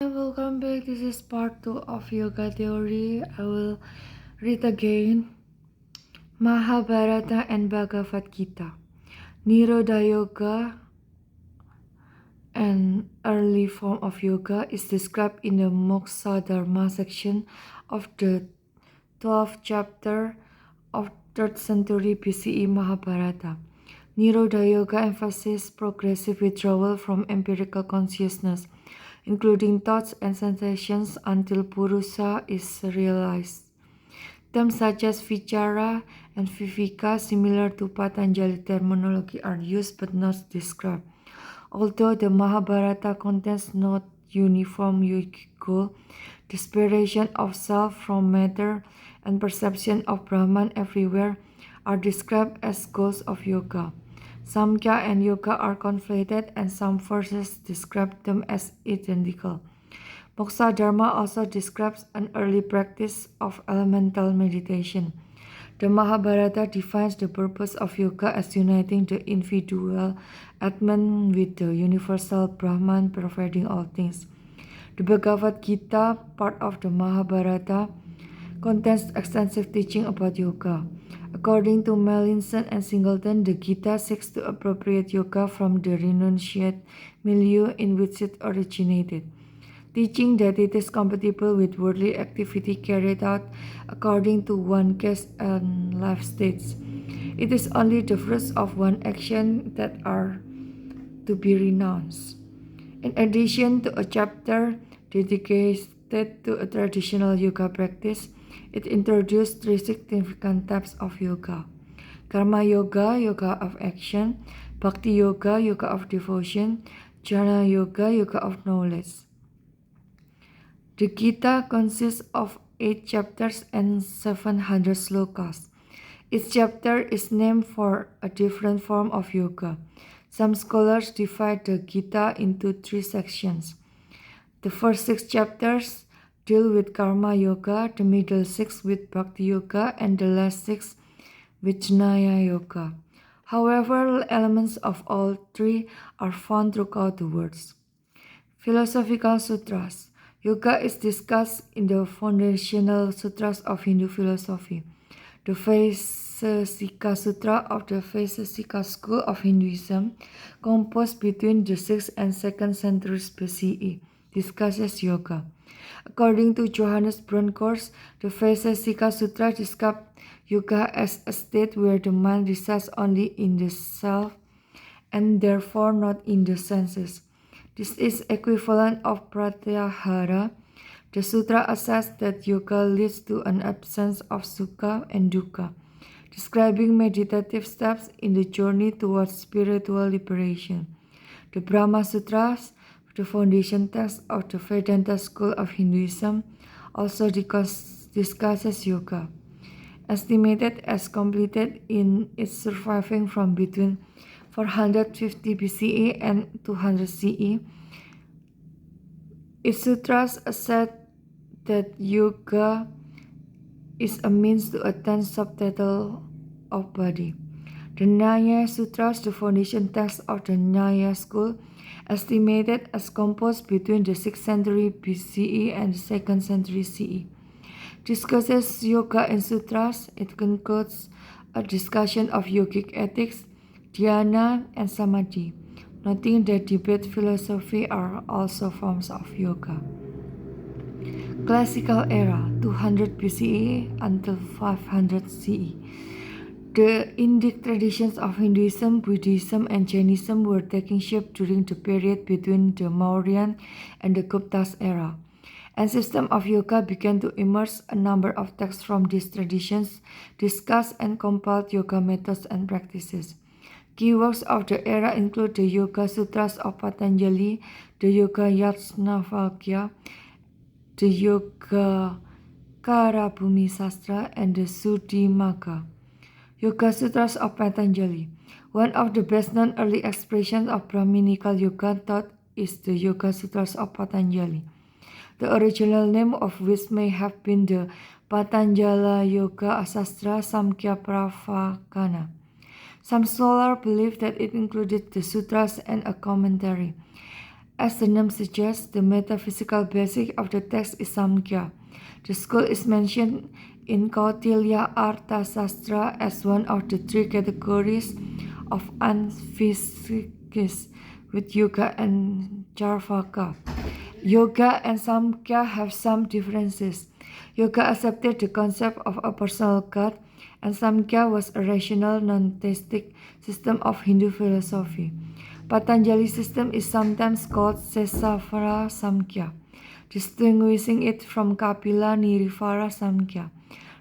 Hi, welcome back. This is part 2 of Yoga Theory. I will read again Mahabharata and Bhagavad Gita. Nirodha Yoga, an early form of yoga, is described in the Moksha Dharma section of the 12th chapter of 3rd century BCE Mahabharata. Nirodha Yoga emphasizes progressive withdrawal from empirical consciousness, including thoughts and sensations, until Purusa is realized. Terms such as Vichara and Viveka, similar to Patanjali terminology, are used but not described. Although the Mahabharata contains no uniform yogic goal, the separation of self from matter and perception of Brahman everywhere are described as goals of yoga. Samkhya and yoga are conflated, and some verses describe them as identical. Moksha Dharma also describes an early practice of elemental meditation. The Mahabharata defines the purpose of yoga as uniting the individual Atman with the universal Brahman pervading all things. The Bhagavad Gita, part of the Mahabharata, contains extensive teaching about yoga. According to Melanson and Singleton, the Gita seeks to appropriate yoga from the renunciate milieu in which it originated, teaching that it is compatible with worldly activity carried out according to one case and life states. It is only the fruits of one action that are to be renounced. In addition to a chapter dedicated to a traditional yoga practice, it introduced three significant types of yoga: Karma Yoga, yoga of action; Bhakti Yoga, yoga of devotion; Jnana Yoga, yoga of knowledge. The Gita consists of 8 chapters and 700 slokas. Each chapter is named for a different form of yoga. Some scholars divide the Gita into 3 sections. The first 6 chapters deal with Karma Yoga, the middle 6 with Bhakti Yoga, and the last 6 with Jnana Yoga. However, elements of all 3 are found throughout the words. Philosophical Sutras. Yoga is discussed in the foundational sutras of Hindu philosophy. The Vaisesika Sutra of the Vaisesika school of Hinduism, composed between the 6th and 2nd centuries BCE, discusses yoga. According to Johannes Bronkhorst, the Vaisesika Sutra describes yoga as a state where the mind resides only in the self and therefore not in the senses. This is equivalent of Pratyahara. The sutra asserts that yoga leads to an absence of sukha and dukkha, describing meditative steps in the journey towards spiritual liberation. The Brahma Sutras, the foundation text of the Vedanta school of Hinduism, also discusses yoga. Estimated as completed in its surviving from between 450 BCE and 200 CE, its sutras assert that yoga is a means to attain subtitle of body. The Nyaya Sutras, the foundation text of the Nyaya school, estimated as composed between the 6th century BCE and the 2nd century CE, discusses yoga in sutras. It concludes a discussion of yogic ethics, dhyana, and samadhi, noting that debate philosophy are also forms of yoga. Classical era 200 BCE until 500 CE. The Indic traditions of Hinduism, Buddhism, and Jainism were taking shape during the period between the Mauryan and the Gupta's era. And system of yoga began to emerge. A number of texts from these traditions discuss and compiled yoga methods and practices. Key works of the era include the Yoga Sutras of Patanjali, the Yoga Yajnavalkya, the Yoga Karabhumi Sastra, and the Suddhimagga. Yoga Sutras of Patanjali. One of the best-known early expressions of Brahminical yoga thought is the Yoga Sutras of Patanjali, the original name of which may have been the Patanjala Yoga Sastra Samkhya Pravakana. Some scholars believe that it included the sutras and a commentary. As the name suggests, the metaphysical basis of the text is Samkhya. The school is mentioned in Kautilya Arthasastra as one of the three categories of unphysics, with Yoga and Charvaka. Yoga and Samkhya have some differences. Yoga accepted the concept of a personal God, and Samkhya was a rational, non-theistic system of Hindu philosophy. Patanjali's system is sometimes called Sesavara Samkhya, distinguishing it from Kapila Nirivara Samkhya.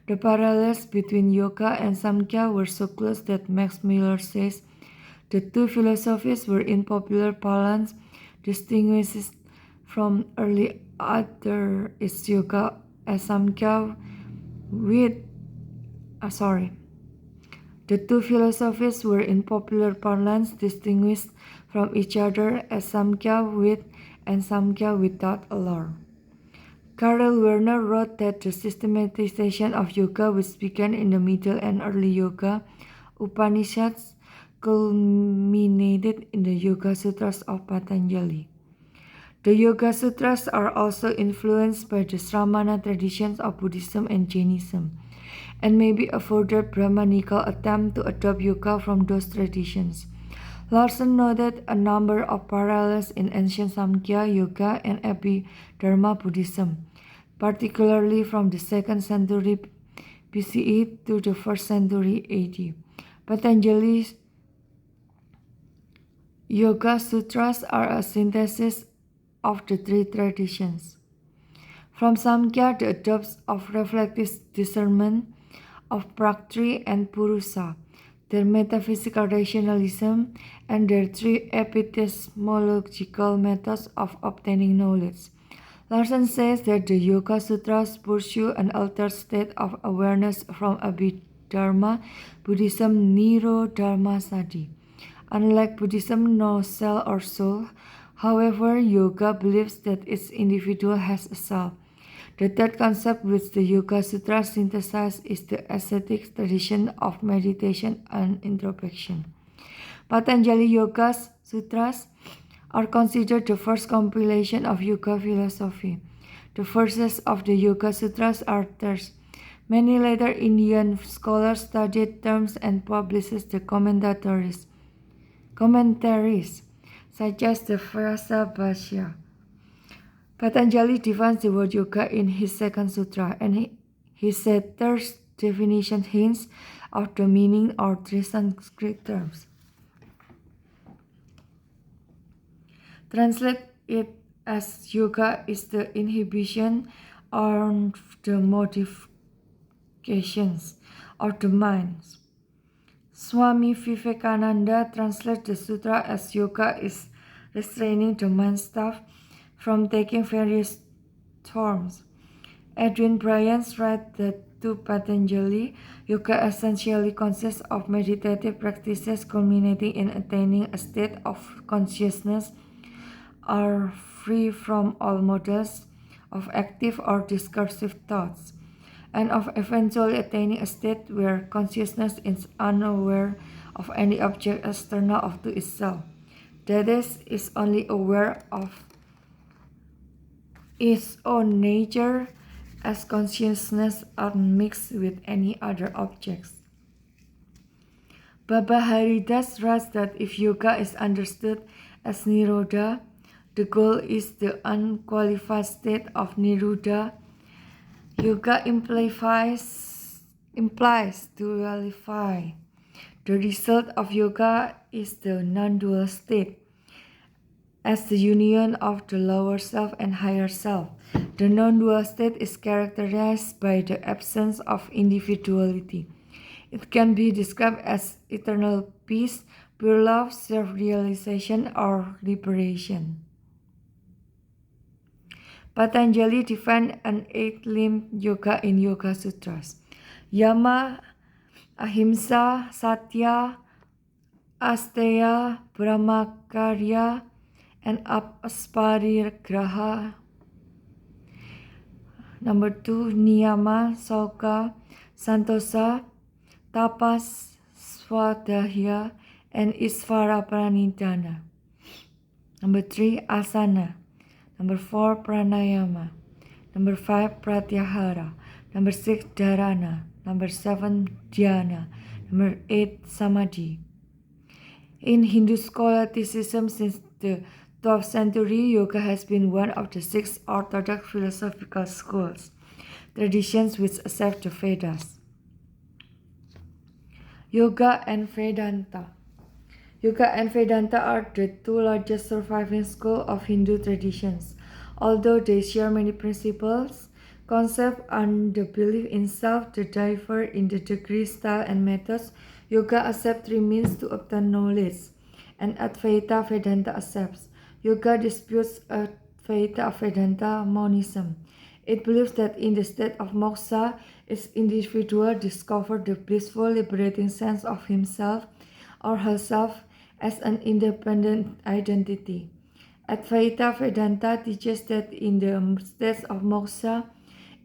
The parallels between Yoga and Samkhya were so close that Max Muller says the two philosophies were in popular parlance distinguished from early other is Yoga as Samkhya with The two philosophies were in popular parlance distinguished from each other as Samkhya with and Samkhya without a law. Karl Werner wrote that the systematization of yoga, which began in the Middle and Early Yoga Upanishads, culminated in the Yoga Sutras of Patanjali. The Yoga Sutras are also influenced by the Sramana traditions of Buddhism and Jainism, and may be a further Brahmanical attempt to adopt yoga from those traditions. Larson noted a number of parallels in ancient Samkhya Yoga and Abhidharma Buddhism, particularly from the 2nd century BCE to the 1st century AD. Patanjali's Yoga Sutras are a synthesis of the three traditions. From Samkhya, the adopts of reflective discernment of Prakriti and Purusa, their metaphysical rationalism, and their three epistemological methods of obtaining knowledge. Larson says that the Yoga Sutras pursue an altered state of awareness from Abhidharma Buddhism Nirodharma Sati. Unlike Buddhism, no cell or soul. However, yoga believes that each individual has a soul. The third concept which the Yoga Sutras synthesize is the ascetic tradition of meditation and introspection. Patanjali Yoga Sutras are considered the first compilation of yoga philosophy. The verses of the Yoga Sutras are terse. Many later Indian scholars studied terms and published the commentaries, such as the Vyasa Bhashya. Patanjali defines the word yoga in his second sutra, and he said terse definition hints of the meaning of three Sanskrit terms. Translate it as yoga is the inhibition or the modifications of the mind. Swami Vivekananda translates the sutra as yoga is restraining the mind stuff from taking various forms. Edwin Bryant writes that to Patanjali, yoga essentially consists of meditative practices culminating in attaining a state of consciousness are free from all models of active or discursive thoughts, and of eventually attaining a state where consciousness is unaware of any object external to itself. That is only aware of its own nature as consciousness unmixed with any other objects. Baba Haridas writes that if yoga is understood as nirodha, the goal is the unqualified state of nirodha. Yoga implies dualify. The result of yoga is the non-dual state, as the union of the lower self and higher self. The non-dual state is characterized by the absence of individuality. It can be described as eternal peace, pure love, self-realization, or liberation. Patanjali defined an eight-limbed yoga in Yoga Sutras. Yama, Ahimsa, Satya, Asteya, Brahmacharya, and Aparigraha. Number 2, Niyama, Sauka, Santosa, Tapas, Swadhyaya, and Isvara Pranidhana. Number 3, asana. Number 4, pranayama. Number 5, pratyahara. Number 6, dharana. Number 7, dhyana. Number 8, samadhi. In Hindu scholasticism since the 12th century, yoga has been one of the 6 orthodox philosophical schools, traditions which accept the Vedas. Yoga and Vedanta. Yoga and Vedanta are the 2 largest surviving schools of Hindu traditions. Although they share many principles, concepts, and the belief in self, they differ in the degree, style, and methods. Yoga accepts 3 means to obtain knowledge, and Advaita Vedanta accepts. Yoga disputes Advaita Vedanta monism. It believes that in the state of moksha, each individual discovers the blissful, liberating sense of himself or herself as an independent identity. Advaita Vedanta teaches that in the state of moksha,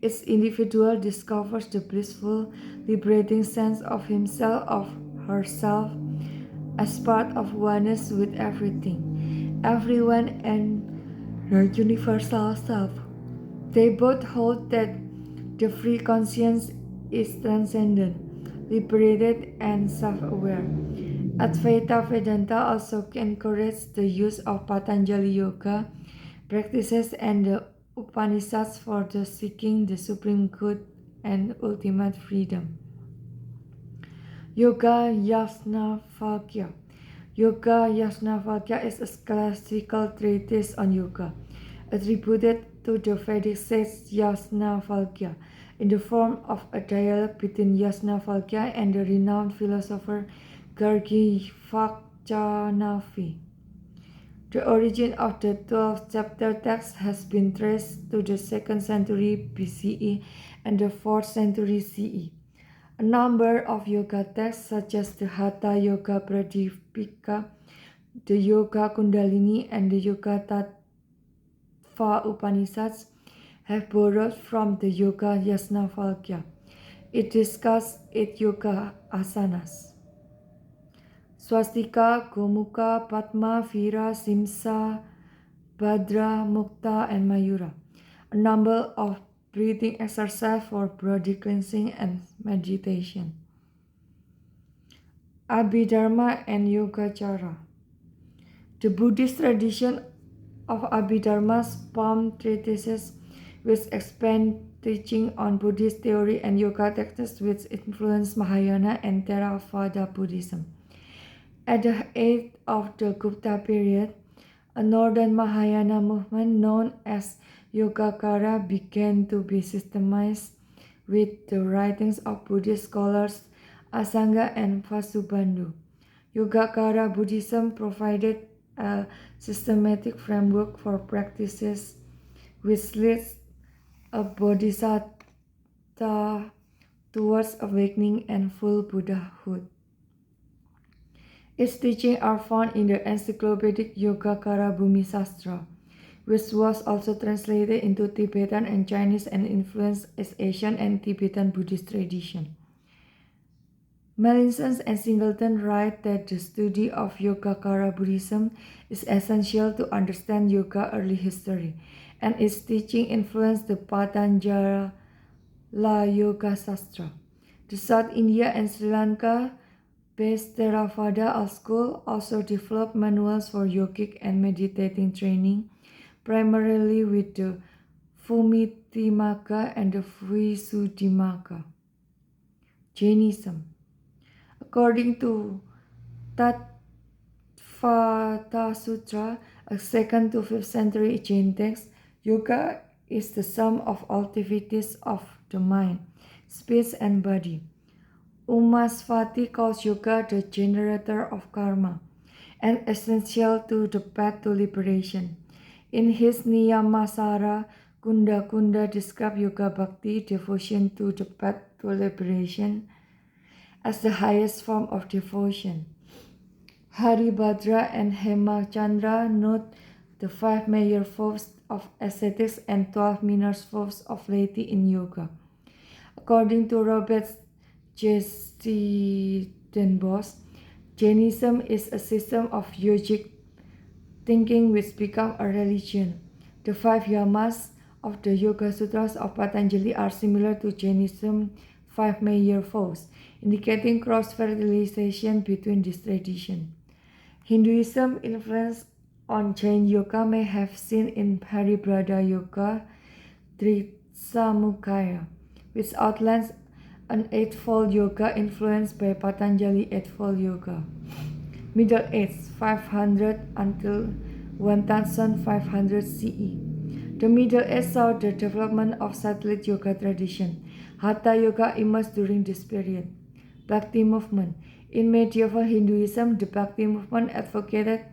each individual discovers the blissful, liberating sense of himself or herself as part of oneness with everything, everyone, and the universal self. They both hold that the free conscience is transcendent, liberated, and self-aware. Advaita Vedanta also encourages the use of Patanjali Yoga practices and the Upanishads for the seeking the supreme good and ultimate freedom. Yoga Yajnavalkya. Yoga Yajnavalkya is a classical treatise on yoga, attributed to the Vedic sage Yajnavalkya in the form of a dialogue between Yajnavalkya and the renowned philosopher Gargi Vakjanavi. The origin of the 12th chapter text has been traced to the 2nd century BCE and the 4th century CE. A number of yoga texts such as the Hatha Yoga Pradipika, the Yoga Kundalini, and the Yoga Tattva Upanishads have borrowed from the Yoga Yajnavalkya. It discusses 8 yoga asanas: Swastika, Gomukha, Padma, Vira, Simsa, Bhadra, Mukta, and Mayura. A number of breathing exercises for body cleansing and meditation. Abhidharma and Yogacara. The Buddhist tradition of Abhidharma spawned treatises which expand teaching on Buddhist theory and yoga texts which influenced Mahayana and Theravada Buddhism. At the height of the Gupta period, a northern Mahayana movement known as Yogacara began to be systemized with the writings of Buddhist scholars Asanga and Vasubandhu. Yogacara Buddhism provided a systematic framework for practices which leads a bodhisattva towards awakening and full Buddhahood. Its teachings are found in the encyclopedic Yogacara Bhumi Sastra, which was also translated into Tibetan and Chinese and influenced its Asian and Tibetan Buddhist tradition. Melanson and Singleton write that the study of Yogacara Buddhism is essential to understand yoga early history, and its teaching influenced the Patanjala Yoga Sastra. The South India and Sri Lanka based Theravada school also developed manuals for yogic and meditating training, primarily with the Bhumitimagga and the Visuddhimagga. Jainism. According to Tattvata Sutra, a 2nd to 5th century Jain text, yoga is the sum of all activities of the mind, speech, and body. Umasvati calls yoga the generator of karma and essential to the path to liberation. In his Niyamasara, Kunda Kunda describes yoga bhakti, devotion to the path to liberation, as the highest form of devotion. Haribhadra and Hemachandra note the 5 major forms of ascetics and 12 minor forms of laity in yoga. According to Robert J. Stevenbos, Jainism is a system of yogic thinking which become a religion. The five yamas of the Yoga Sutras of Patanjali are similar to Jainism's five major vows, indicating cross-fertilization between these traditions. Hinduism influence on Jain Yoga may have seen in Haribrada Yoga Trisamukaya, which outlines an eightfold yoga influenced by Patanjali Eightfold Yoga. Middle Age 500 until 1500 CE. The Middle Age saw the development of satellite yoga tradition. Hatha Yoga emerged during this period. Bhakti movement. In medieval Hinduism, the Bhakti movement advocated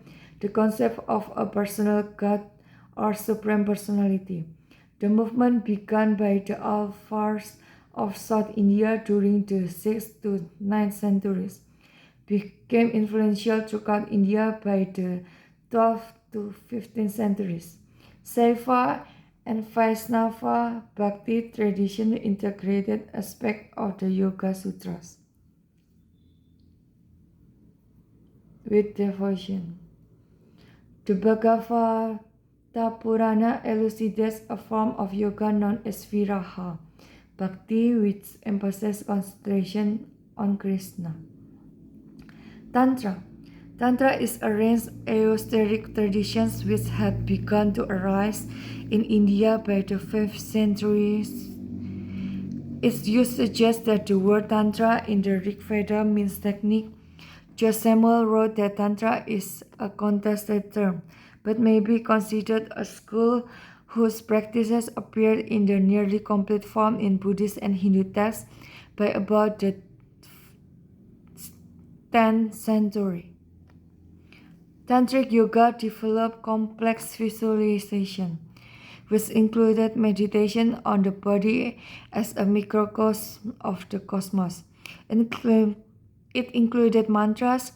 the concept of a personal God or supreme personality. The movement began by the Alvars of South India during the 6th to 9th centuries, became influential throughout India by the 12th to 15th centuries. Saiva and Vaishnava Bhakti tradition integrated aspects of the Yoga Sutras with devotion. The Bhagavata Purana elucidates a form of yoga known as Viraha Bhakti, which emphasizes concentration on Krishna. Tantra. Tantra is a range of esoteric traditions which had begun to arise in India by the 5th century. Its use suggests that the word Tantra in the Rig Veda means technique. George Samuel wrote that Tantra is a contested term, but may be considered a school whose practices appeared in the nearly complete form in Buddhist and Hindu texts by about the 10th century. Tantric yoga developed complex visualization, which included meditation on the body as a microcosm of the cosmos. It included mantras,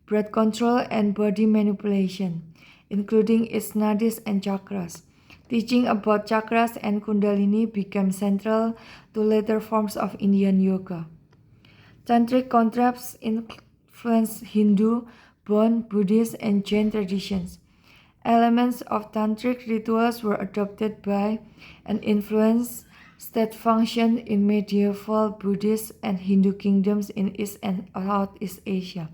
breath control, and body manipulation, including its nadis and chakras. Teaching about chakras and kundalini became central to later forms of Indian yoga. Tantric concepts influenced Hindu, Bon, Buddhist, and Jain traditions. Elements of tantric rituals were adopted by and influenced state function in medieval Buddhist and Hindu kingdoms in East and Southeast Asia.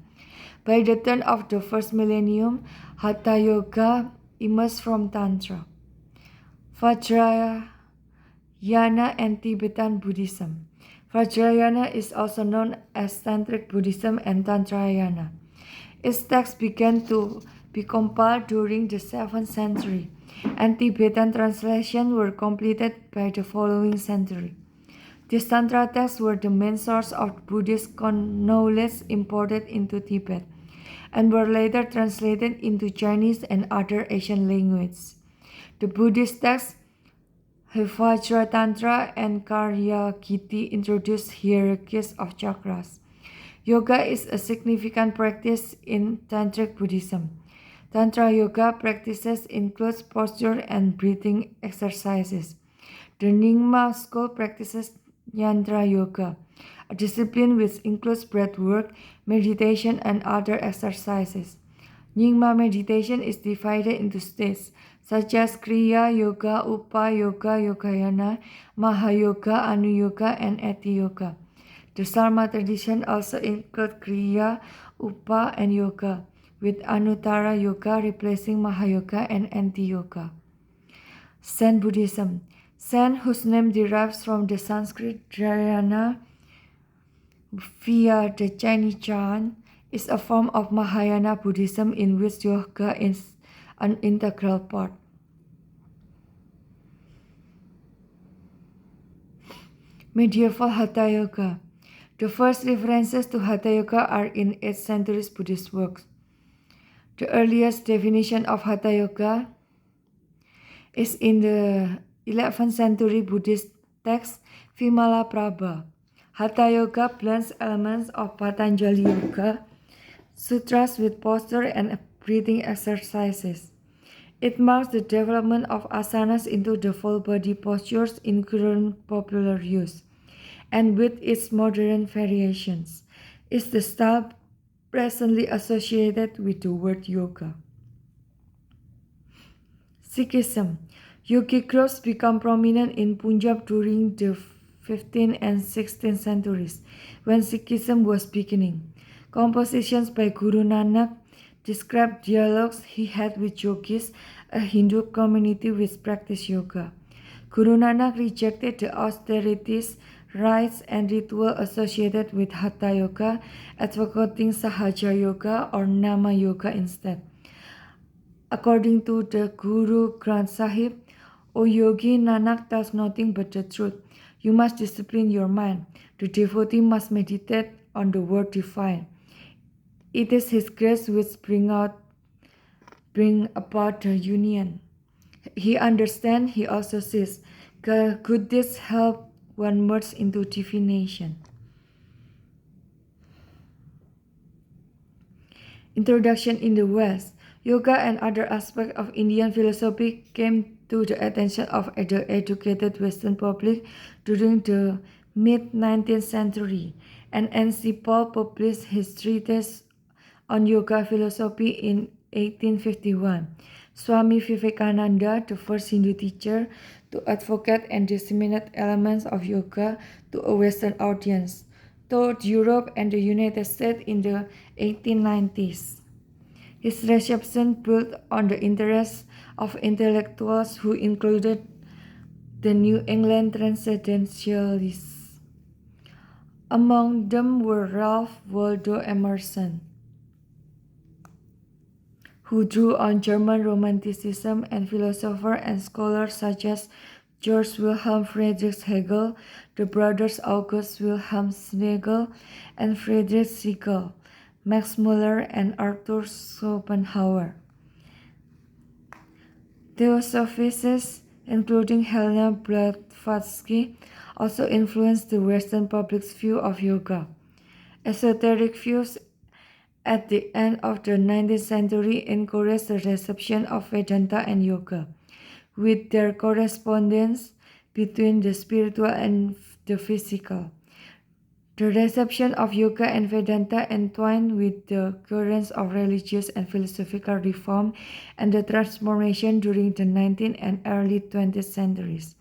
By the turn of the first millennium, Hatha Yoga emerged from Tantra, Vajrayana, and Tibetan Buddhism. Vajrayana is also known as Tantric Buddhism and Tantrayana. Its texts began to be compiled during the 7th century, and Tibetan translations were completed by the following century. These Tantra texts were the main source of Buddhist knowledge imported into Tibet, and were later translated into Chinese and other Asian languages. The Buddhist texts Vajra Tantra and Karya Giti introduced hierarchies of chakras. Yoga is a significant practice in Tantric Buddhism. Tantra yoga practices include posture and breathing exercises. The Nyingma school practices Yantra Yoga, a discipline which includes breath work, meditation, and other exercises. Nyingma meditation is divided into stages such as Kriya Yoga, Upa Yoga, Yogayana, Mahayoga, Anu Yoga, and Eti Yoga. The Sarma tradition also includes Kriya, Upa, and Yoga, with Anuttara Yoga replacing Mahayoga and Eti Yoga. Zen Buddhism. Zen, whose name derives from the Sanskrit dhyana via the Chinese Chan, is a form of Mahayana Buddhism in which yoga is an integral part. Medieval Hatha Yoga. The first references to Hatha Yoga are in 8th century Buddhist works. The earliest definition of Hatha Yoga is in the 11th century Buddhist text Vimalaprabha. Hatha Yoga blends elements of Patanjali Yoga sutras with posture and breathing exercises. It marks the development of asanas into the full body postures in current popular use, and with its modern variations, is the style presently associated with the word yoga. Sikhism. Yogic groups become prominent in Punjab during the 15th and 16th centuries, when Sikhism was beginning. Compositions by Guru Nanak describe dialogues he had with yogis, a Hindu community which practiced yoga. Guru Nanak rejected the austerities, rites, and ritual associated with Hatha Yoga, advocating Sahaja Yoga or Nama Yoga instead. According to the Guru Granth Sahib, O yogi, Nanak tells nothing but the truth. You must discipline your mind. The devotee must meditate on the word divine. It is His grace which bring about the union. He understands, he also sees. Good deeds help one merge into divination. Introduction in the West. Yoga and other aspects of Indian philosophy came to the attention of the educated Western public during the mid-19th century, and N.C. Paul published his treatise on yoga philosophy in 1851. Swami Vivekananda, the first Hindu teacher to advocate and disseminate elements of yoga to a Western audience, toured Europe and the United States in the 1890s. His reception built on the interest of intellectuals who included the New England Transcendentalists. Among them were Ralph Waldo Emerson, who drew on German Romanticism, and philosophers and scholars such as George Wilhelm Friedrich Hegel, the brothers August Wilhelm Schlegel and Friedrich Hegel, Max Muller, and Arthur Schopenhauer. Theosophists, including Helena Blavatsky, also influenced the Western public's view of yoga. Esoteric views at the end of the 19th century encouraged the reception of Vedanta and yoga, with their correspondence between the spiritual and the physical. The reception of yoga and Vedanta entwined with the currents of religious and philosophical reform and the transformation during the 19th and early 20th centuries.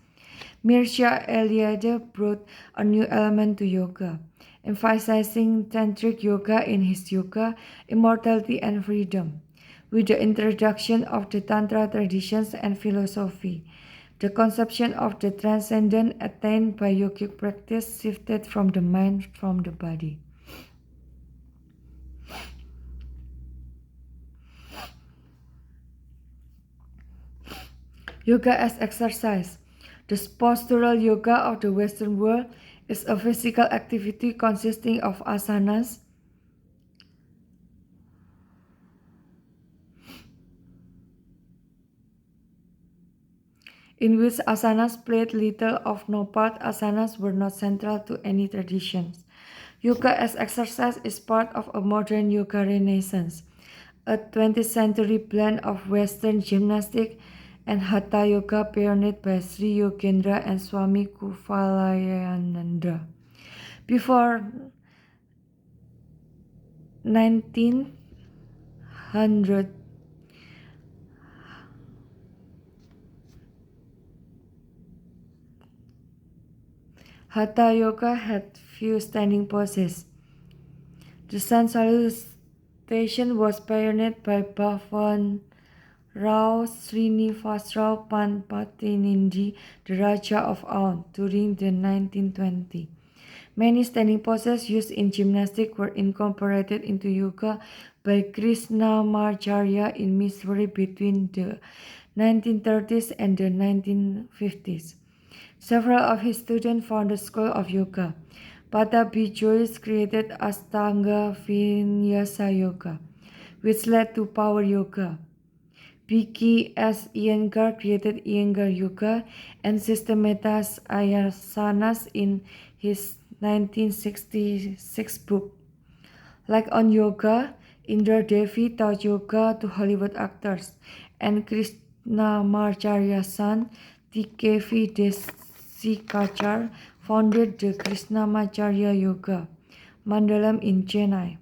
Mircea Eliade brought a new element to yoga, emphasizing tantric yoga in his Yoga, Immortality and Freedom. With the introduction of the Tantra traditions and philosophy, the conception of the transcendent attained by yogic practice shifted from the mind from the body. Yoga as exercise. The postural yoga of the Western world is a physical activity consisting of asanas, in which asanas played little or no part. Asanas were not central to any traditions. Yoga as exercise is part of a modern yoga renaissance, a 20th century blend of Western gymnastics and Hatha Yoga pioneered by Sri Yogendra and Swami Kuvalayananda. Before 1900, Hatha Yoga had few standing poses. The sun salutation was pioneered by Bhavan Rao Srinivasrao Panpatinindi, the Raja of Aun, during the 1920s. Many standing poses used in gymnastics were incorporated into yoga by Krishnamacharya in Mysore between the 1930s and the 1950s. Several of his students founded the School of Yoga. Patabi Jois created Astanga Vinyasa Yoga, which led to Power Yoga. B.K. S. Iyengar created Iyengar Yoga and systematized asanas in his 1966 book. Like on yoga, Indra Devi taught yoga to Hollywood actors, and Krishnamacharya's son, T.K.V. Desikachar, founded the Krishnamacharya Yoga Mandalam in Chennai.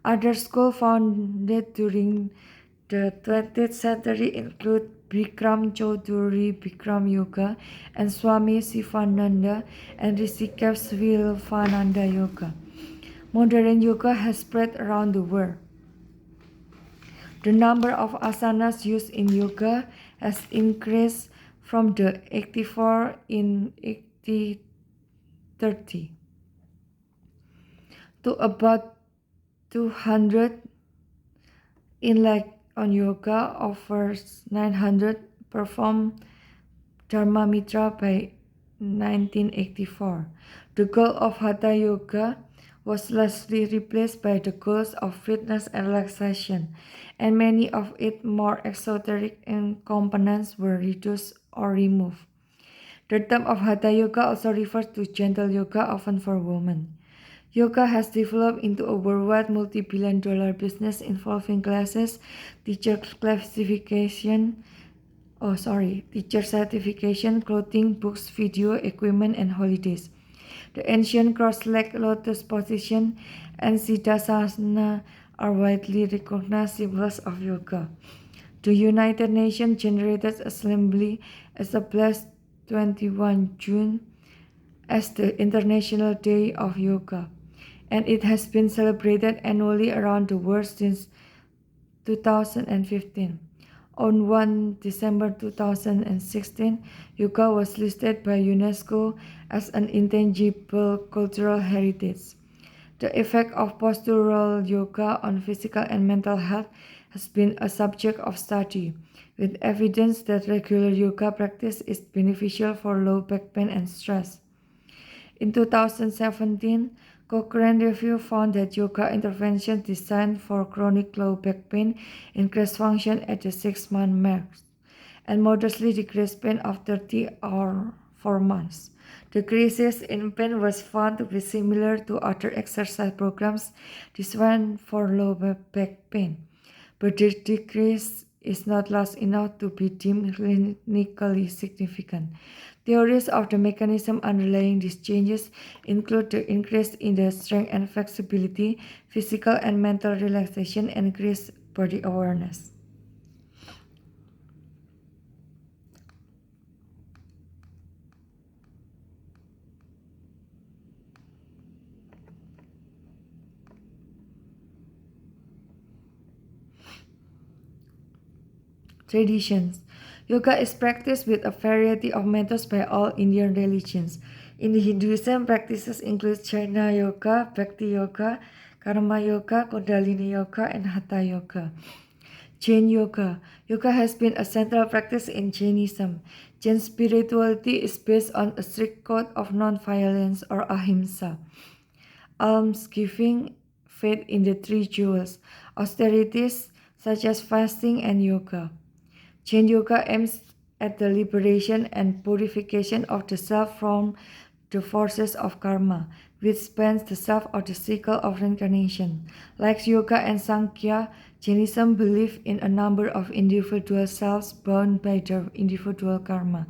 Other schools founded during the 20th century include Bikram Choudhury Bikram Yoga, and Swami Sivananda and Rishikesh Vilvananda Yoga. Modern yoga has spread around the world. The number of asanas used in yoga has increased from the 84 in 1830 to about 200 in on yoga offers 900 performed Dharmamitra by 1984. The goal of Hatha Yoga was largely replaced by the goals of fitness and relaxation, and many of its more exoteric components were reduced or removed. The term of Hatha Yoga also refers to gentle yoga, often for women. Yoga has developed into a worldwide multi-billion-dollar business involving classes, teacher certification, clothing, books, video, equipment, and holidays. The ancient cross-legged lotus position and Siddhasana are widely recognized symbols of yoga. The United Nations General Assembly established 21 June as the International Day of Yoga, and it has been celebrated annually around the world since 2015. On 1 December 2016, yoga was listed by UNESCO as an intangible cultural heritage. The effect of postural yoga on physical and mental health has been a subject of study, with evidence that regular yoga practice is beneficial for low back pain and stress. In 2017, Cochrane Review found that yoga interventions designed for chronic low back pain increased function at the 6-month mark and modestly decreased pain after 3 or 4 months. The decrease in pain was found to be similar to other exercise programs designed for low back pain, but the decrease is not large enough to be deemed clinically significant. Theories of the mechanism underlying these changes include the increase in the strength and flexibility, physical and mental relaxation, and increased body awareness. Traditions. Yoga is practiced with a variety of methods by all Indian religions. In Hinduism, practices include Jnana Yoga, Bhakti Yoga, Karma Yoga, Kundalini Yoga, and Hatha Yoga. Jain Yoga. Yoga has been a central practice in Jainism. Jain spirituality is based on a strict code of non-violence or ahimsa, almsgiving, faith in the three jewels, austerities such as fasting and yoga. Jain Yoga aims at the liberation and purification of the self from the forces of karma, which spans the self or the cycle of reincarnation. Like Yoga and Sankhya, Jainism believes in a number of individual selves bound by their individual karma.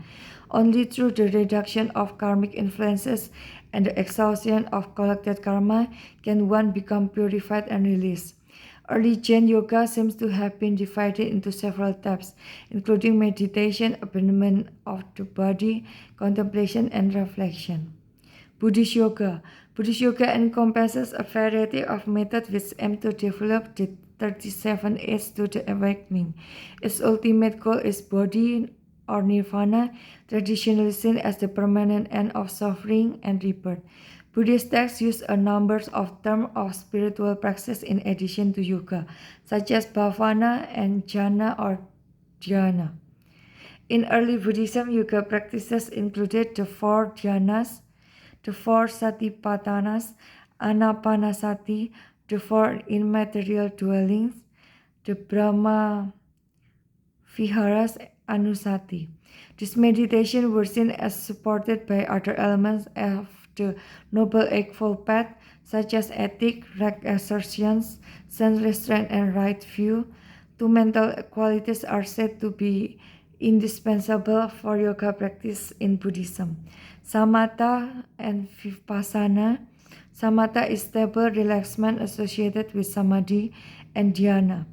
Only through the reduction of karmic influences and the exhaustion of collected karma can one become purified and released. Early Jain yoga seems to have been divided into several types, including meditation, abandonment of the body, contemplation, and reflection. Buddhist yoga. Buddhist yoga encompasses a variety of methods which aim to develop the 37 aids to the awakening. Its ultimate goal is Bodhi or Nirvana, traditionally seen as the permanent end of suffering and rebirth. Buddhist texts use a number of terms of spiritual practice in addition to yoga, such as bhavana and jhana or dhyana. In early Buddhism, yoga practices included the 4 dhyanas, the 4 satipatthanas, anapanasati, the 4 immaterial dwellings, the Brahma Viharas, Anusati. This meditation was seen as supported by other elements of the Noble Eightfold Path, such as ethic, right assertions, self-restraint, and right view. 2 mental qualities are said to be indispensable for yoga practice in Buddhism: samatha and vipassana. Samatha is stable relaxation associated with samadhi and dhyana.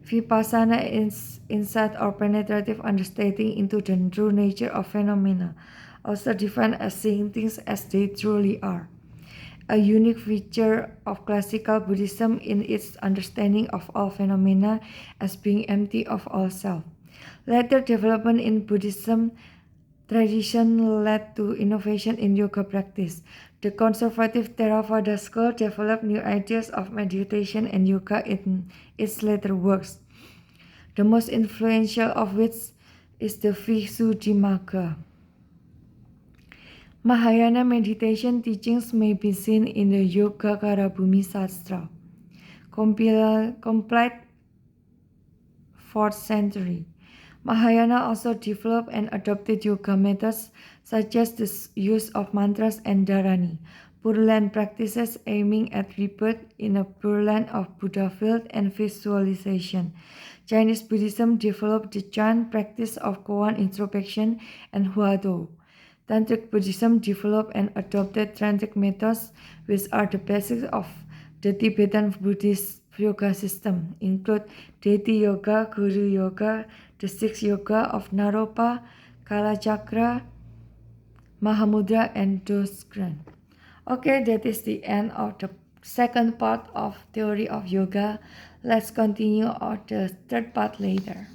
Vipassana is insight or penetrative understanding into the true nature of phenomena, also defined as seeing things as they truly are. A unique feature of classical Buddhism in its understanding of all phenomena as being empty of all self. Later development in Buddhism tradition led to innovation in yoga practice. The conservative Theravada school developed new ideas of meditation and yoga in its later works, the most influential of which is the Visuddhimagga. Mahayana meditation teachings may be seen in the Yogacara Bhumi Sastra, compiled 4th century. Mahayana also developed and adopted yoga methods such as the use of mantras and dharani, Pure Land practices aiming at rebirth in a Pure Land of Buddhahood and visualization. Chinese Buddhism developed the Chan practice of koan introspection and Huado. Tantric Buddhism developed and adopted tantric methods, which are the basis of the Tibetan Buddhist yoga system, include deity yoga, guru yoga, the six yoga of Naropa, Kalachakra, Mahamudra, and Dosgran. Okay, that is the end of the second part of theory of yoga. Let's continue on the third part later.